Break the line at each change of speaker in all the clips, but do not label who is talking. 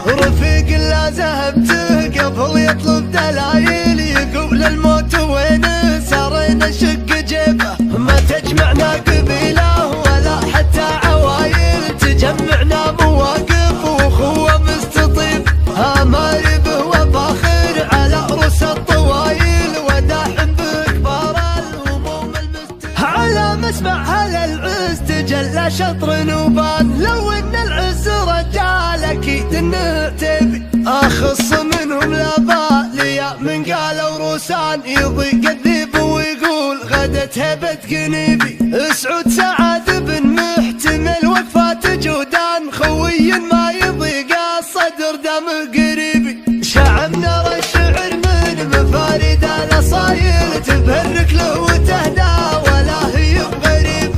رفيق لا زهبته قبل يطلب دلايل، يقول الموت وينه صارنا نشق جيبه. ما تجمعنا قبيله ولا حتى عوايل، تجمعنا مواقف واخوه مستطيب. اماربه وفاخر على رؤوس الطوايل، وداحم بكبار الهموم على مسمع هذا العز تجلى شطر نوبان. لو ان العز رجال اكيد انه تبي، اخص منهم لا بالي من قالوا روسان. يضيق الذيب ويقول غدت هبه قنيبي. سعود سعاد بن محتمل وقفات جودان، خوي ما يضيق الصدر دمه قريبي. شعب نرى الشعر من مفارد الاصايل، تبهرك له وتهدى ولا هي بغريب.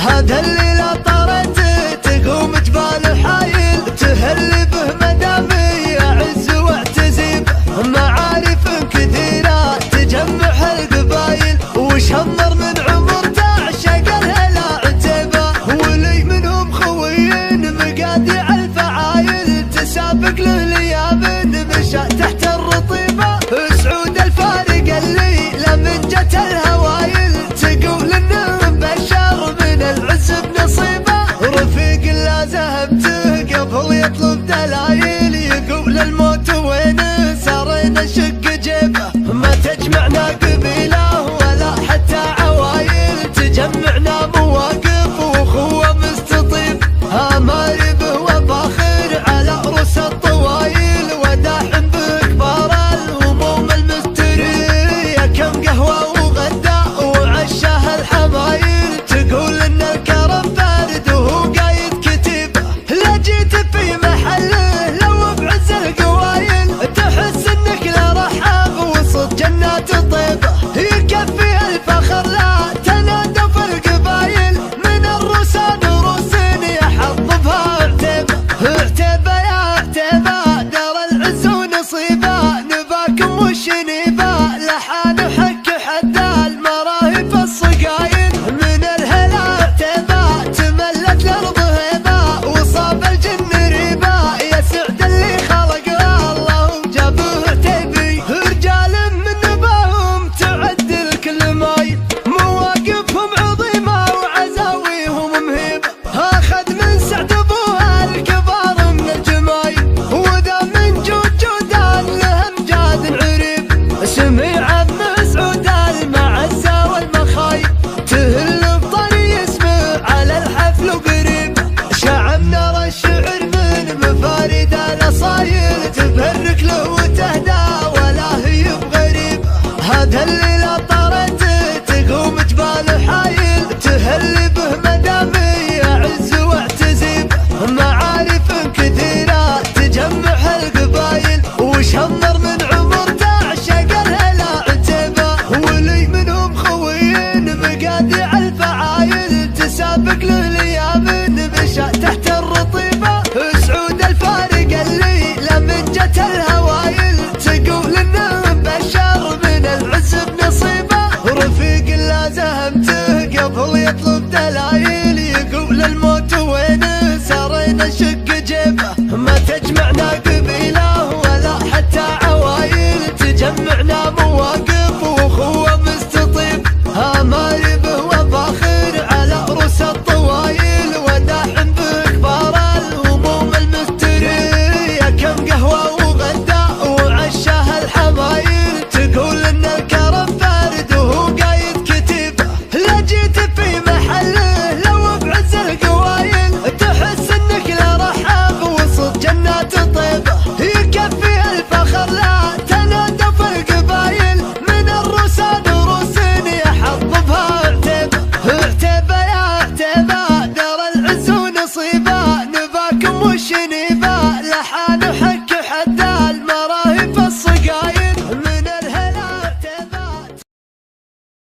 هذا اللي لا طرت تقوم جبال حايل، تهل به مدامي يعز واعتزيب. معارف كثيرة تجمع القبايل، وشمر من عمر تعشق الهلا عتيبة. ولي منهم خوين مقادع الفعايل، تسابق له ليابن مشى تحت الرطيبة. سعود الفارق اللي لمن جت الهوايل، تقول انه مبشر من العز بنصيبه. رفيق لا زهبته قبل يطلب دلايل، يقول الموت وينه صارنا نشق جيبه. ما تجمعنا قبيله ولا حتى عوايل، تجمعنا مواقف واخوه مستطيب. اماربه وفاخر على رؤوس الطوايل، وداحم بكبار الهموم المستريه. كم قهوه وغدا وعشاه الحمايل، تقول ان الكرم بارد وهو قايد كتيبه. لا جيت في محله لو بعز القوايل، تحس انك لا رحاب وسط جنات طيبه. يكفي الفخر لا تنادوا في القبايل، من الروسان روسين يحظ بها عتيبه. عتيبه يا عتيبه دار العز ونصيبه، نباكم والشنيبه لحان حق حتى المراهب الصقايل. من الهلا عتيبه تملت الارض هيبه، وصاب الجن ريبه. يا سعد اللي خلق الله وجابه عتيبي، رجال من نباهم تعدل كل مايل. مواقفهم عظيمه وعزاويهم مهيبه، اخذ من سعد ابوها الكبار من الجمايل. وذا من جود جودان له امجاد عريب، سميع ابن سعود المعزه والمخايل. تهل بطري اسمه على الحفل وقريب. شعب نرى الشعر من مفارد الاصايل، تبهرك له وتهدى ولا هي بغريب. هذا اللي لا طرت تقوم جبال حايل، تهل به مدامي يعز واعتزيب. معارف كثيرة تجمع القبايل، وشمر من عمر تعشق الهلا عتيبة. ولي منهم خوين مقادع الفعايل، تسابق له ليابن مشى تحت الرطيبة. سعود الفارق اللي لمن جت الهوايل، تقول انه مبشر من العز بنصيبه. رفيق لا زهمته قبل يطلب